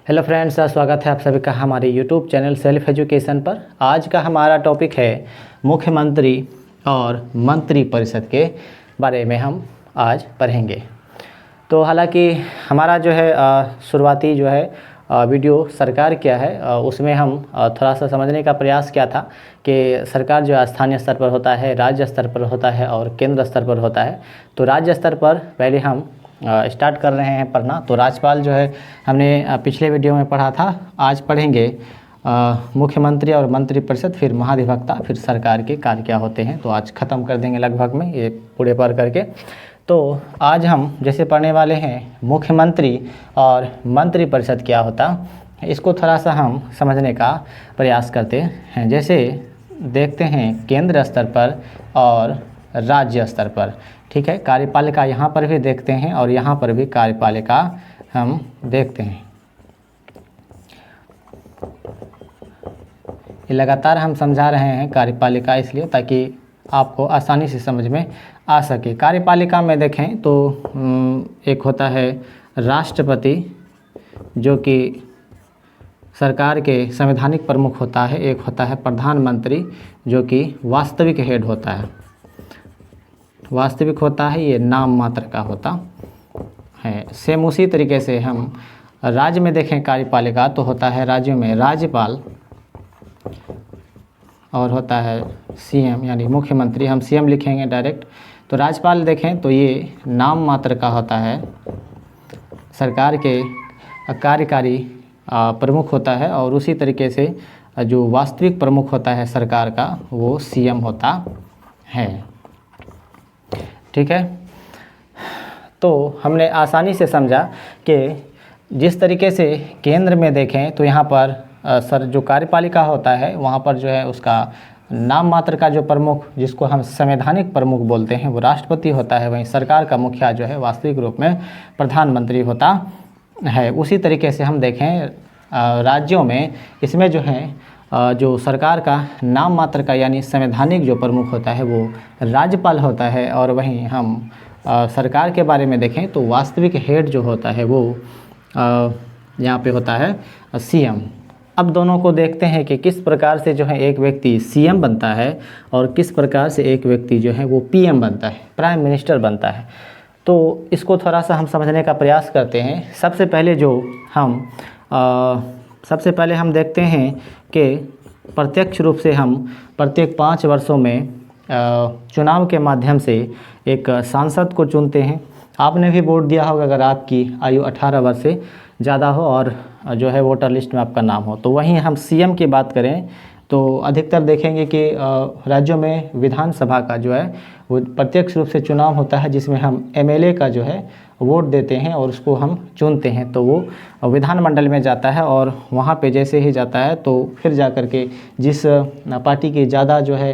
Hello friends, स्वागत है आप सभी का हमारे यूट्यूब चैनल सेल्फ एजुकेशन पर। आज का हमारा टॉपिक है मुख्यमंत्री और मंत्री परिषद के बारे में हम आज पढ़ेंगे। तो हालांकि हमारा जो है शुरुआती जो है वीडियो सरकार क्या है उसमें हम थोड़ा सा समझने का प्रयास किया था कि सरकार जो है स्थानीय स्तर पर होता है, राज्य स्तर पर होता है और केंद्र स्तर पर होता है। तो राज्य स्तर पर पहले हम स्टार्ट कर रहे हैं पढ़ना। तो राज्यपाल जो है हमने पिछले वीडियो में पढ़ा था, आज पढ़ेंगे मुख्यमंत्री और मंत्री परिषद, फिर महाधिवक्ता, फिर सरकार के कार्य क्या होते हैं। तो आज ख़त्म कर देंगे लगभग में ये पूरे पढ़ करके। तो आज हम जैसे पढ़ने वाले हैं मुख्यमंत्री और मंत्री परिषद क्या होता, इसको थोड़ा सा हम समझने का प्रयास करते हैं। जैसे देखते हैं केंद्र स्तर पर और राज्य स्तर पर, ठीक है। कार्यपालिका यहाँ पर भी देखते हैं और यहाँ पर भी कार्यपालिका हम देखते हैं। ये लगातार हम समझा रहे हैं कार्यपालिका इसलिए ताकि आपको आसानी से समझ में आ सके। कार्यपालिका में देखें तो एक होता है राष्ट्रपति जो कि सरकार के संवैधानिक प्रमुख होता है, एक होता है प्रधानमंत्री जो कि वास्तविक हेड होता है, वास्तविक होता है, ये नाम मात्र का होता है। सेम उसी तरीके से हम राज्य में देखें कार्यपालिका तो होता है राज्यों में राज्यपाल और होता है सीएम यानी मुख्यमंत्री, हम सीएम लिखेंगे डायरेक्ट। तो राज्यपाल देखें तो ये नाम मात्र का होता है, सरकार के कार्यकारी प्रमुख होता है और उसी तरीके से जो वास्तविक प्रमुख होता है सरकार का वो सीएम होता है, ठीक है। तो हमने आसानी से समझा कि जिस तरीके से केंद्र में देखें तो यहाँ पर जो कार्यपालिका होता है वहाँ पर जो है उसका नाम मात्र का जो प्रमुख जिसको हम संवैधानिक प्रमुख बोलते हैं वो राष्ट्रपति होता है। वहीं सरकार का मुखिया जो है वास्तविक रूप में प्रधानमंत्री होता है। उसी तरीके से हम देखें राज्यों में, इसमें जो है जो सरकार का नाम मात्र का यानी संवैधानिक जो प्रमुख होता है वो राज्यपाल होता है। और वहीं हम सरकार के बारे में देखें तो वास्तविक हेड जो होता है वो यहाँ पे होता है सीएम। अब दोनों को देखते हैं कि किस प्रकार से जो है एक व्यक्ति सीएम बनता है और किस प्रकार से एक व्यक्ति जो है वो पीएम बनता है, प्राइम मिनिस्टर बनता है। तो इसको थोड़ा सा हम समझने का प्रयास करते हैं। सबसे पहले हम देखते हैं कि प्रत्यक्ष रूप से हम प्रत्येक 5 वर्षों में चुनाव के माध्यम से एक सांसद को चुनते हैं। आपने भी वोट दिया होगा अगर आपकी आयु 18 वर्ष से ज़्यादा हो और जो है वोटर लिस्ट में आपका नाम हो। तो वहीं हम सीएम की बात करें तो अधिकतर देखेंगे कि राज्यों में विधानसभा का जो है वो प्रत्यक्ष रूप से चुनाव होता है जिसमें हम एमएलए का जो है वोट देते हैं और उसको हम चुनते हैं। तो वो विधानमंडल में जाता है और वहाँ पे जैसे ही जाता है तो फिर जा कर के जिस पार्टी की ज़्यादा जो है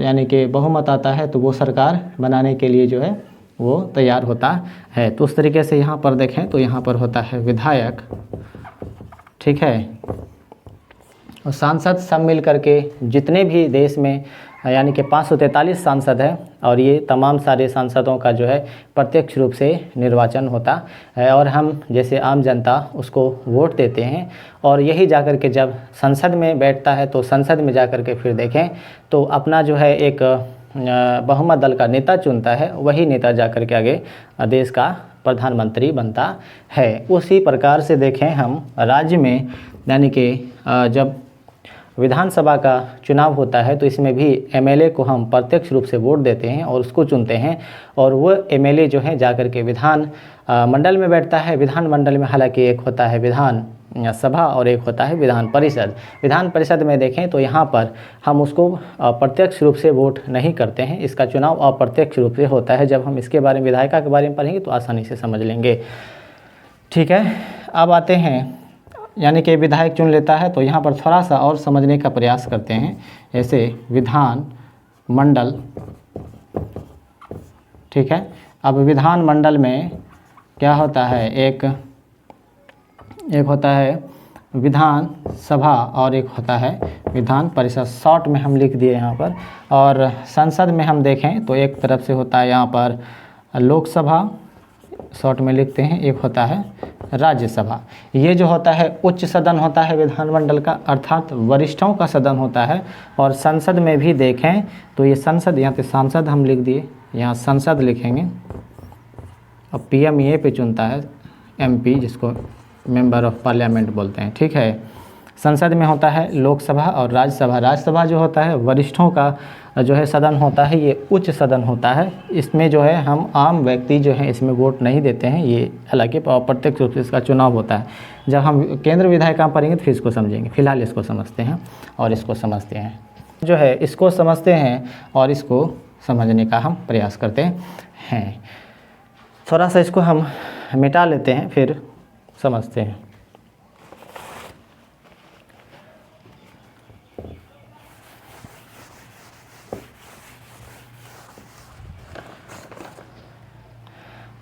यानी कि बहुमत आता है तो वो सरकार बनाने के लिए जो है वो तैयार होता है। तो उस तरीके से यहाँ पर देखें तो यहाँ पर होता है विधायक, ठीक है। और सांसद सब मिल करके जितने भी देश में यानी कि 543 सांसद हैं और ये तमाम सारे सांसदों का जो है प्रत्यक्ष रूप से निर्वाचन होता है और हम जैसे आम जनता उसको वोट देते हैं। और यही जाकर के जब संसद में बैठता है तो संसद में जाकर के फिर देखें तो अपना जो है एक बहुमत दल का नेता चुनता है, वही नेता जाकर के आगे देश का प्रधानमंत्री बनता है। उसी प्रकार से देखें हम राज्य में यानी कि जब विधानसभा का चुनाव होता है तो इसमें भी एमएलए को हम प्रत्यक्ष रूप से वोट देते हैं और उसको चुनते हैं और वो एमएलए जो है जाकर के विधान मंडल में बैठता है। विधान मंडल में हालांकि एक होता है विधान सभा और एक होता है विधान परिषद। विधान परिषद में देखें तो यहाँ पर हम उसको प्रत्यक्ष रूप से वोट नहीं करते हैं, इसका चुनाव अप्रत्यक्ष रूप से होता है। जब हम इसके बारे में विधायिका के बारे में पढ़ेंगे तो आसानी से समझ लेंगे, ठीक है। अब आते हैं यानी कि विधायक चुन लेता है तो यहाँ पर थोड़ा सा और समझने का प्रयास करते हैं। ऐसे विधान मंडल, ठीक है। अब विधान मंडल में क्या होता है, एक होता है विधान सभा और एक होता है विधान परिषद, शॉर्ट में हम लिख दिए यहाँ पर। और संसद में हम देखें तो एक तरफ से होता है यहाँ पर लोकसभा, शॉर्ट में लिखते हैं, एक होता है राज्यसभा। ये जो होता है उच्च सदन होता है विधानमंडल का, अर्थात वरिष्ठों का सदन होता है। और संसद में भी देखें तो ये संसद, यहाँ पे सांसद हम लिख दिए, यहाँ संसद लिखेंगे। अब पीएम ये पे चुनता है, एमपी जिसको मेंबर ऑफ पार्लियामेंट बोलते हैं, ठीक है। संसद में होता है लोकसभा और राज्यसभा। राज्यसभा जो होता है वरिष्ठों का जो है सदन होता है, ये उच्च सदन होता है। इसमें जो है हम आम व्यक्ति जो है इसमें वोट नहीं देते हैं, ये हालांकि प्रत्यक्ष रूप से इसका चुनाव होता है। जब हम केंद्र विधायक काम पढ़ेंगे तो फिर इसको समझेंगे, फिलहाल इसको समझते हैं और इसको समझते हैं, जो है इसको समझते हैं और इसको समझने का हम प्रयास करते हैं। थोड़ा सा इसको हम मिटा लेते हैं फिर समझते हैं।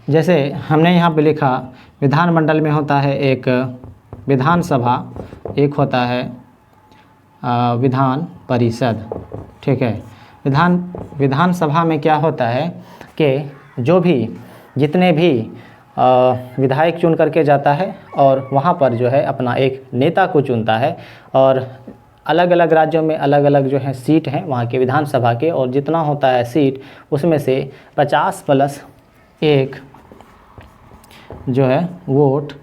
जैसे हमने यहाँ पे लिखा विधानमंडल में होता है एक विधानसभा, एक होता है विधान परिषद, ठीक है। विधानसभा में क्या होता है कि जो भी जितने भी विधायक चुन करके जाता है और वहाँ पर जो है अपना एक नेता को चुनता है। और अलग अलग राज्यों में अलग अलग जो है सीट हैं वहाँ के विधानसभा के, और जितना होता है सीट उसमें से 50+1 जो है वोट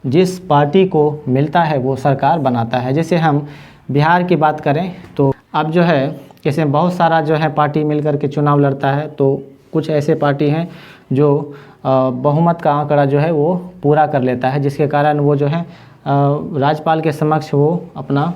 जिस पार्टी को मिलता है वो सरकार बनाता है। जैसे हम बिहार की बात करें तो अब जो है जैसे बहुत सारा जो है पार्टी मिलकर के चुनाव लड़ता है, तो कुछ ऐसे पार्टी हैं जो बहुमत का आंकड़ा जो है वो पूरा कर लेता है, जिसके कारण वो जो है राज्यपाल के समक्ष वो अपना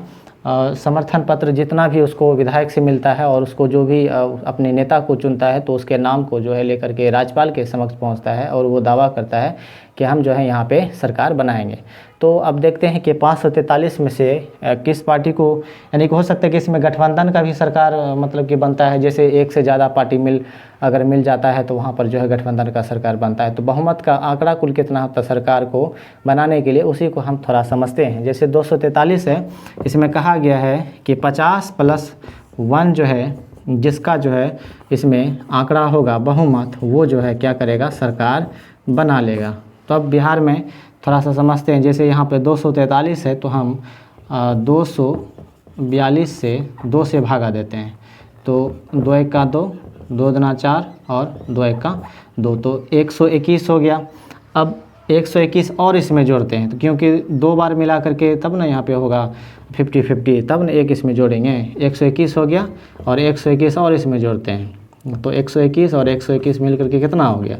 समर्थन पत्र जितना भी उसको विधायक से मिलता है और उसको जो भी अपने नेता को चुनता है तो उसके नाम को जो है लेकर के राज्यपाल के समक्ष पहुंचता है और वो दावा करता है कि हम जो है यहाँ पे सरकार बनाएंगे। तो अब देखते हैं कि 543 में से किस पार्टी को, यानी कि हो सकता है कि इसमें गठबंधन का भी सरकार मतलब कि बनता है। जैसे एक से ज़्यादा पार्टी अगर मिल जाता है तो वहाँ पर जो है गठबंधन का सरकार बनता है। तो बहुमत का आंकड़ा कुल कितना होता है सरकार को बनाने के लिए, उसी को हम थोड़ा समझते हैं। जैसे 243 है, इसमें कहा गया है कि 50+1 जो है जिसका जो है इसमें आंकड़ा होगा बहुमत, वो जो है क्या करेगा, सरकार बना लेगा। तो अब बिहार में थोड़ा सा समझते हैं। जैसे यहाँ पे 243 है तो हम 242 से 2 से भागा देते हैं, तो 2 1 का 2, 2 दूना 4 और 2 1 का 2, तो 121 हो गया। अब 121 और इसमें जोड़ते हैं, तो क्योंकि 2 बार मिला करके तब ना यहाँ पे होगा 50-50, तब ना एक इसमें जोड़ेंगे। 121 हो गया और 121 और इसमें जोड़ते हैं, तो 121 और 121 मिल करके कितना हो गया,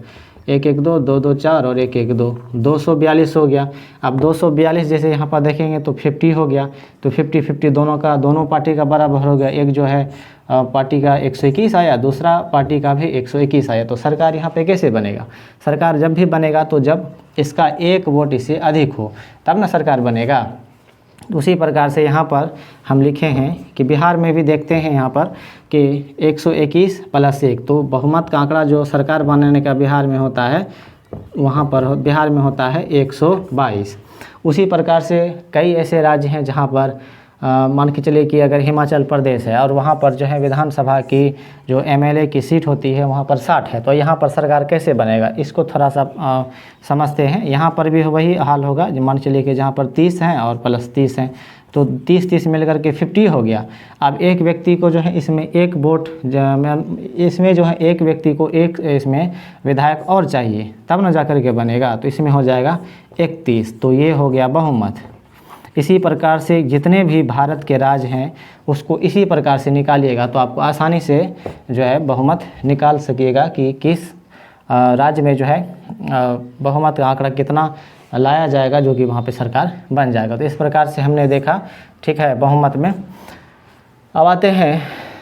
1 1 2, 2 2 4 और 1 1 2, 242 हो गया। अब 242 जैसे यहाँ पर देखेंगे तो 50 हो गया, तो 50-50 दोनों पार्टी का बराबर हो गया। एक जो है पार्टी का 121 आया, दूसरा पार्टी का भी 121 आया। तो सरकार यहाँ पे कैसे बनेगा, सरकार जब भी बनेगा तो जब इसका एक वोट इससे अधिक हो तब ना सरकार बनेगा। उसी प्रकार से यहाँ पर हम लिखे हैं कि बिहार में भी देखते हैं यहाँ पर कि 121+1, तो बहुमत का आंकड़ा जो सरकार बनाने का बिहार में होता है, वहाँ पर बिहार में होता है 122। उसी प्रकार से कई ऐसे राज्य हैं जहाँ पर मान के चलिए कि अगर हिमाचल प्रदेश है और वहाँ पर जो है विधानसभा की जो एमएलए की सीट होती है वहाँ पर 60 है, तो यहाँ पर सरकार कैसे बनेगा, इसको थोड़ा सा समझते हैं। यहाँ पर भी वही हाल होगा, मान चलिए कि जहाँ पर 30 हैं और +30 हैं, तो 30-30 मिलकर के 50 हो गया। अब एक व्यक्ति को जो है इसमें एक वोट, इसमें जो है एक व्यक्ति को एक इसमें विधायक और चाहिए तब ना जा कर के बनेगा, तो इसमें हो जाएगा 31, तो ये हो गया बहुमत। इसी प्रकार से जितने भी भारत के राज्य हैं उसको इसी प्रकार से निकालिएगा तो आपको आसानी से जो है बहुमत निकाल सकिएगा कि किस राज्य में जो है बहुमत का आंकड़ा कितना लाया जाएगा जो कि वहाँ पे सरकार बन जाएगा। तो इस प्रकार से हमने देखा, ठीक है, बहुमत में। अब आते हैं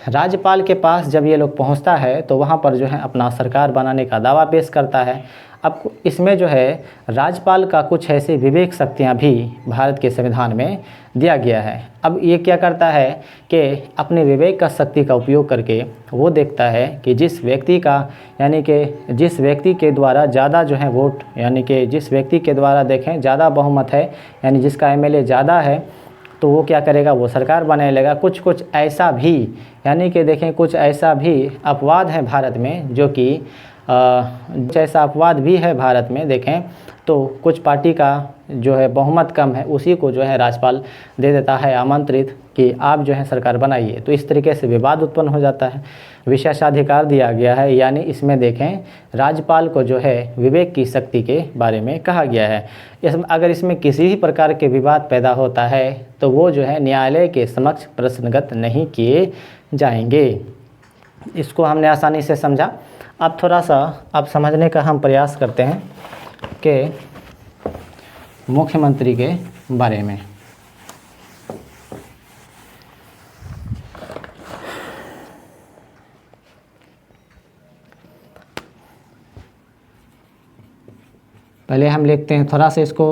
राज्यपाल के पास जब ये लोग पहुँचता है तो वहाँ पर जो है अपना सरकार बनाने का दावा पेश करता है। अब इसमें जो है राज्यपाल का कुछ ऐसे विवेक शक्तियाँ भी भारत के संविधान में दिया गया है। अब ये क्या करता है कि अपने विवेक का शक्ति का उपयोग करके वो देखता है कि जिस व्यक्ति का, यानी कि जिस व्यक्ति के द्वारा ज़्यादा जो है वोट, यानी कि जिस व्यक्ति के द्वारा देखें ज़्यादा बहुमत है, यानी जिसका एमएलए ज़्यादा है, तो वो क्या करेगा, वो सरकार बना लेगा। कुछ ऐसा भी, यानी कि देखें कुछ ऐसा भी अपवाद है भारत में, जो कि ऐसा अपवाद भी है भारत में, देखें तो कुछ पार्टी का जो है बहुमत कम है, उसी को जो है राज्यपाल दे देता है आमंत्रित कि आप जो है सरकार बनाइए। तो इस तरीके से विवाद उत्पन्न हो जाता है। विशेषाधिकार दिया गया है, यानी इसमें देखें राज्यपाल को जो है विवेक की शक्ति के बारे में कहा गया है। अगर इसमें किसी भी प्रकार के विवाद पैदा होता है तो वो जो है न्यायालय के समक्ष प्रश्नगत नहीं किए जाएंगे। इसको हमने आसानी से समझा। अब थोड़ा सा अब समझने का हम प्रयास करते हैं कि मुख्यमंत्री के बारे में। पहले हम लिखते हैं, थोड़ा सा इसको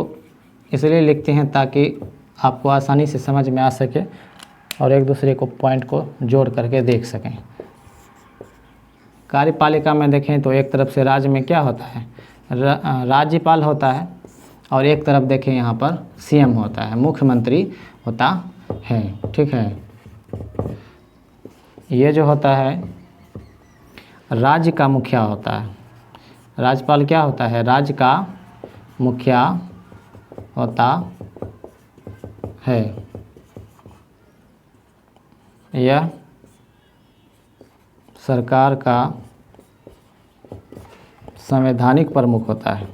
इसलिए लिखते हैं ताकि आपको आसानी से समझ में आ सके और एक दूसरे को पॉइंट को जोड़ करके देख सकें। कार्यपालिका में देखें तो एक तरफ से राज्य में क्या होता है, राज्यपाल होता है, और एक तरफ देखें यहाँ पर सीएम होता है, मुख्यमंत्री होता है। ठीक है, ये जो होता है राज्य का मुखिया होता है। राज्यपाल क्या होता है, राज्य का मुखिया होता है। यह सरकार का संवैधानिक प्रमुख होता है।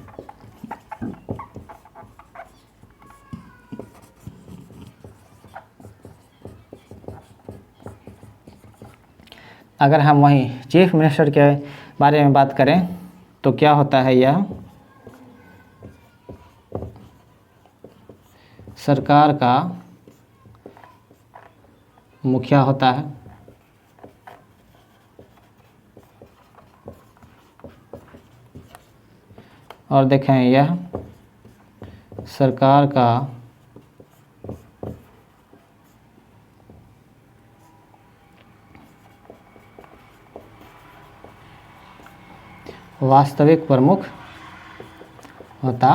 अगर हम वहीं चीफ मिनिस्टर के बारे में बात करें तो क्या होता है, यह सरकार का मुखिया होता है। और देखें यह सरकार का वास्तविक प्रमुख होता।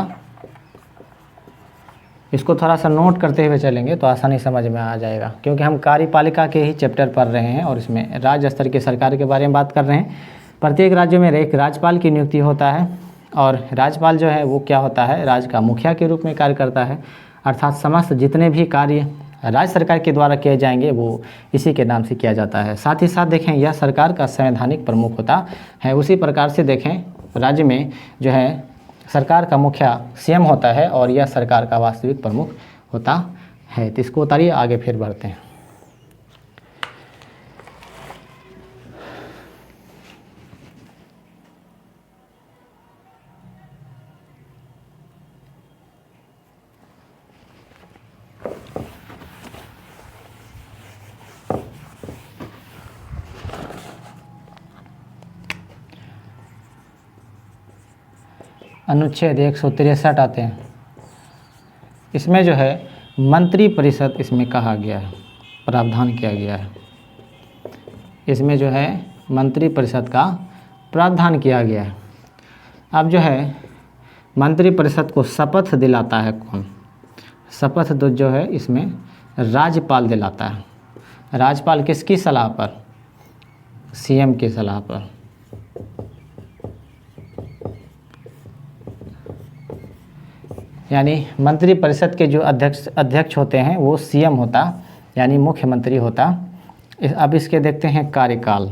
इसको थोड़ा सा नोट करते हुए चलेंगे तो आसानी समझ में आ जाएगा, क्योंकि हम कार्यपालिका के ही चैप्टर पढ़ रहे हैं और इसमें राज्य स्तर की सरकार के बारे में बात कर रहे हैं। प्रत्येक राज्य में एक राज्यपाल की नियुक्ति होता है और राज्यपाल जो है वो क्या होता है, राज्य का मुखिया के रूप में कार्य करता है। अर्थात समस्त जितने भी कार्य राज्य सरकार के द्वारा किए जाएंगे वो इसी के नाम से किया जाता है। साथ ही साथ देखें यह सरकार का संवैधानिक प्रमुख होता है। उसी प्रकार से देखें राज्य में जो है सरकार का मुखिया सीएम होता है और यह सरकार का वास्तविक प्रमुख होता है। तो इसको उतारिए, आगे फिर बढ़ते हैं। अनुच्छेद 163 आते हैं। इसमें जो है मंत्री परिषद इसमें कहा गया है, प्रावधान किया गया है। इसमें जो है मंत्री परिषद का प्रावधान किया गया है। अब जो है मंत्री परिषद को शपथ दिलाता है कौन, शपथ तो जो है इसमें राज्यपाल दिलाता है। राज्यपाल किसकी सलाह पर, सीएम की सलाह पर। यानी मंत्री परिषद के जो अध्यक्ष होते हैं वो सीएम होता, यानी मुख्यमंत्री होता। अब इसके देखते हैं कार्यकाल।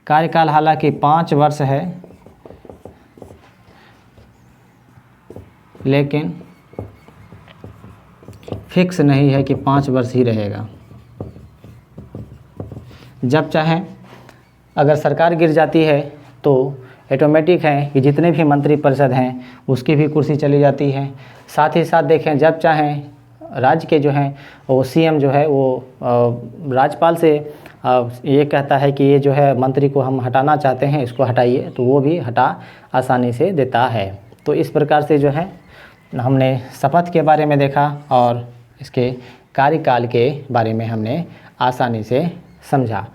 कार्यकाल हालांकि 5 वर्ष है, लेकिन फिक्स नहीं है कि 5 वर्ष ही रहेगा। जब चाहें अगर सरकार गिर जाती है तो ऑटोमेटिक है कि जितने भी मंत्री परिषद हैं उसकी भी कुर्सी चली जाती है। साथ ही साथ देखें जब चाहें राज्य के जो हैं वो सीएम जो है वो राज्यपाल से ये कहता है कि ये जो है मंत्री को हम हटाना चाहते हैं, इसको हटाइए, तो वो भी हटा आसानी से देता है। तो इस प्रकार से जो है हमने शपथ के बारे में देखा और इसके कार्यकाल के बारे में हमने आसानी से समझा।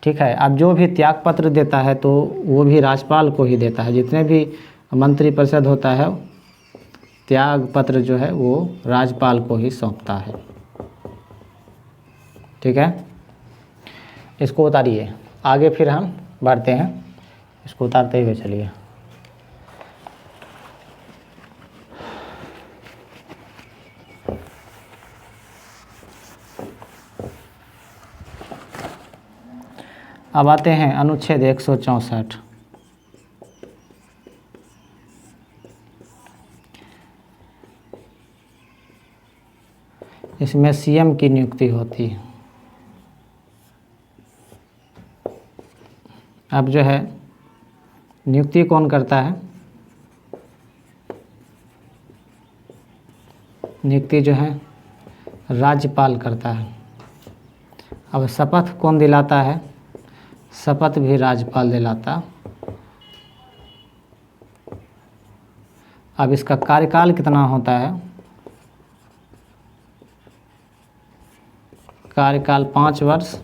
ठीक है, अब जो भी त्याग पत्र देता है तो वो भी राज्यपाल को ही देता है। जितने भी मंत्री परिषद होता है त्याग पत्र जो है वो राज्यपाल को ही सौंपता है। ठीक है, इसको उतारिए, आगे फिर हम बढ़ते हैं। इसको उतारते हुए चलिए। अब आते हैं अनुच्छेद 164। इसमें सीएम की नियुक्ति होती है। अब जो है नियुक्ति कौन करता है? नियुक्ति जो है राज्यपाल करता है। अब शपथ कौन दिलाता है? शपथ भी राज्यपाल दिलाता। अब इसका कार्यकाल कितना होता है? कार्यकाल 5 वर्ष,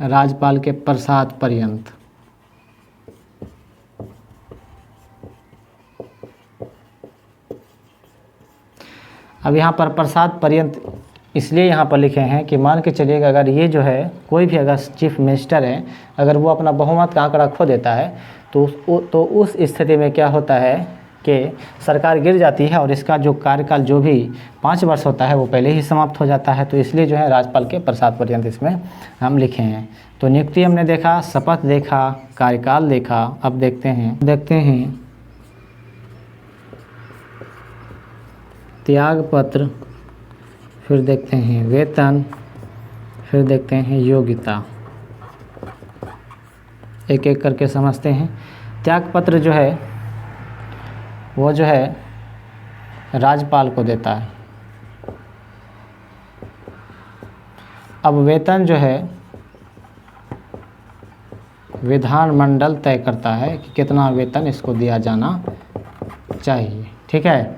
राज्यपाल के प्रसाद पर्यंत। अब यहाँ पर प्रसाद पर्यंत इसलिए यहाँ पर लिखे हैं कि मान के चलिएगा अगर ये जो है कोई भी अगर चीफ मिनिस्टर है, अगर वो अपना बहुमत का आंकड़ा खो देता है तो उस स्थिति में क्या होता है कि सरकार गिर जाती है और इसका जो कार्यकाल जो भी 5 वर्ष होता है वो पहले ही समाप्त हो जाता है। तो इसलिए जो है राज्यपाल के प्रसाद पर्यंत इसमें हम लिखे हैं। तो नियुक्ति हमने देखा, शपथ देखा, कार्यकाल देखा। अब देखते हैं त्याग पत्र, फिर देखते हैं वेतन, फिर देखते हैं योग्यता। एक एक करके समझते हैं। त्याग पत्र जो है वो जो है राज्यपाल को देता है। अब वेतन जो है विधानमंडल तय करता है कि कितना वेतन इसको दिया जाना चाहिए। ठीक है।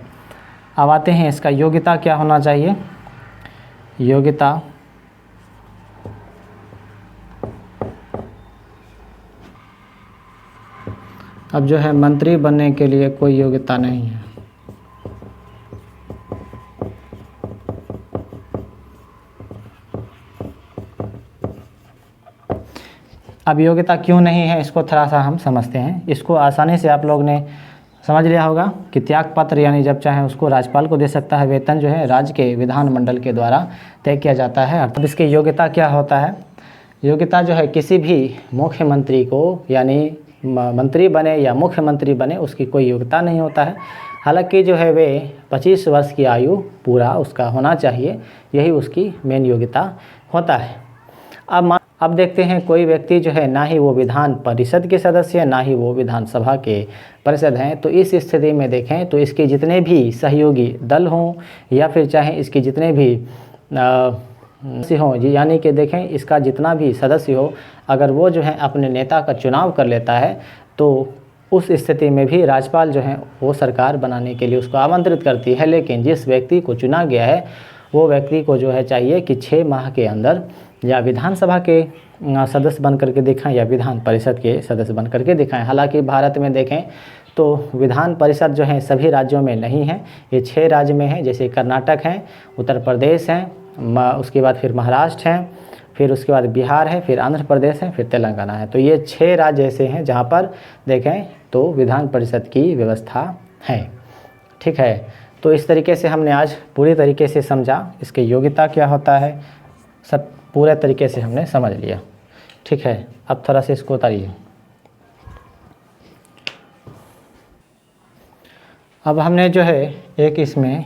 अब आते हैं इसका योग्यता क्या होना चाहिए। योग्यता अब जो है मंत्री बनने के लिए कोई योग्यता नहीं है। अब योग्यता क्यों नहीं है इसको थोड़ा सा हम समझते हैं। इसको आसानी से आप लोग ने समझ लिया होगा कि त्याग पत्र यानी जब चाहे उसको राज्यपाल को दे सकता है। वेतन जो है राज्य के विधानमंडल के द्वारा तय किया जाता है। अब इसकी योग्यता क्या होता है? योग्यता जो है किसी भी मुख्यमंत्री को यानी मंत्री बने या मुख्यमंत्री बने उसकी कोई योग्यता नहीं होता है। हालांकि जो है वे 25 वर्ष की आयु पूरा उसका होना चाहिए, यही उसकी मेन योग्यता होता है। अब देखते हैं कोई व्यक्ति जो है ना ही वो विधान परिषद के सदस्य है, ना ही वो विधानसभा के पार्षद हैं। तो इस स्थिति में देखें तो इसके जितने भी सहयोगी दल हों या फिर चाहे इसके जितने भी सदस्य हों, यानी कि देखें इसका जितना भी सदस्य हो, अगर वो जो है अपने नेता का चुनाव कर लेता है तो उस स्थिति में भी राज्यपाल जो है वो सरकार बनाने के लिए उसको आमंत्रित करती है। लेकिन जिस व्यक्ति को चुना गया है वो व्यक्ति को जो है चाहिए कि 6 माह के अंदर या विधानसभा के सदस्य बन करके दिखाएं या विधान परिषद के सदस्य बन करके दिखाएं। हालांकि भारत में देखें तो विधान परिषद जो है सभी राज्यों में नहीं है, ये 6 राज्य में है। जैसे कर्नाटक है, उत्तर प्रदेश है, उसके बाद फिर महाराष्ट्र है, फिर उसके बाद बिहार है, फिर आंध्र प्रदेश है, फिर तेलंगाना है। तो ये 6 राज्य ऐसे हैं जहाँ पर देखें तो विधान परिषद की व्यवस्था है। ठीक है। तो इस तरीके से हमने आज पूरी तरीके से समझा इसकी योग्यता क्या होता है, सब पूरे तरीके से हमने समझ लिया। ठीक है। अब थोड़ा सा इसको उतारिए। अब हमने जो है एक इसमें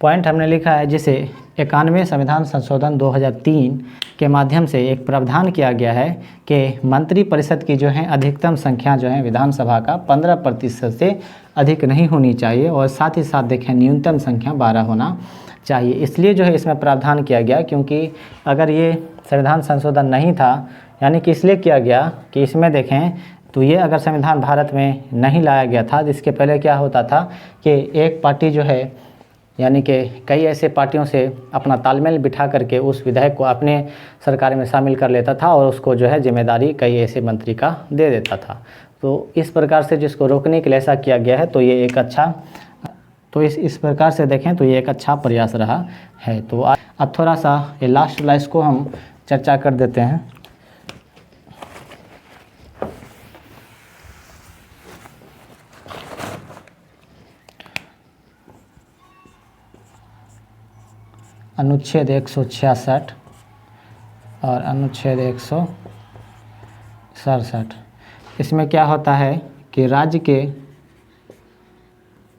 पॉइंट हमने लिखा है जिसे 91वें संविधान संशोधन 2003 के माध्यम से एक प्रावधान किया गया है कि मंत्री परिषद की जो है अधिकतम संख्या जो है विधानसभा का 15% से अधिक नहीं होनी चाहिए और साथ ही साथ देखें न्यूनतम संख्या 12 होना चाहिए। इसलिए जो है इसमें प्रावधान किया गया क्योंकि अगर ये संविधान संशोधन नहीं था, यानी कि इसलिए किया गया कि इसमें देखें तो ये अगर संविधान भारत में नहीं लाया गया था, जिसके पहले क्या होता था कि एक पार्टी जो है यानी कि कई ऐसे पार्टियों से अपना तालमेल बिठा करके उस विधायक को अपने सरकार में शामिल कर लेता था और उसको जो है जिम्मेदारी कई ऐसे मंत्री का दे देता था। तो इस प्रकार से जिसको रोकने के लिए ऐसा किया गया है तो ये एक अच्छा इस प्रकार से देखें तो ये एक अच्छा प्रयास रहा है। तो अब थोड़ा सा ये लास्ट वाला इसको हम चर्चा कर देते हैं। अनुच्छेद 166 और अनुच्छेद 167। इसमें क्या होता है कि राज्य के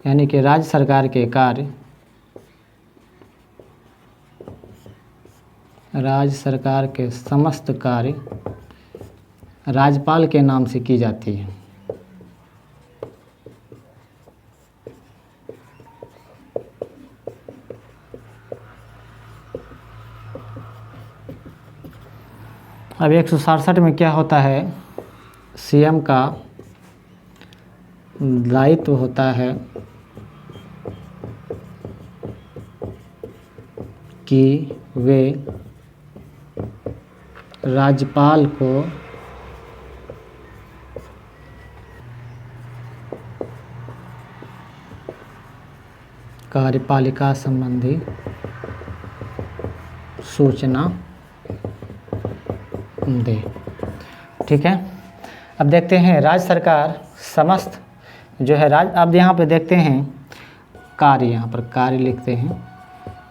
यानी कि राज्य सरकार के कार्य राज्य सरकार के समस्त कार्य राज्यपाल के नाम से की जाती है। अब 167 में क्या होता है, सीएम का दायित्व होता है कि वे राज्यपाल को कार्यपालिका संबंधी सूचना दे। ठीक है, अब देखते हैं राज्य सरकार समस्त जो है अब यहाँ पे देखते हैं कार्य, यहाँ पर कार्य लिखते हैं।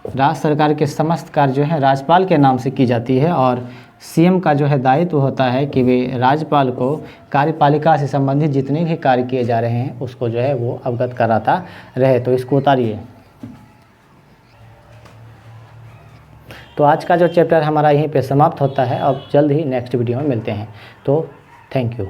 राज्य सरकार के समस्त कार्य जो है राज्यपाल के नाम से की जाती है और सीएम का जो है दायित्व होता है कि वे राज्यपाल को कार्यपालिका से संबंधित जितने भी कार्य किए जा रहे हैं उसको जो है वो अवगत कराता रहे। तो इसको उतारिए। तो आज का जो चैप्टर हमारा यहीं पे समाप्त होता है। अब जल्द ही नेक्स्ट वीडियो में मिलते हैं। तो थैंक यू।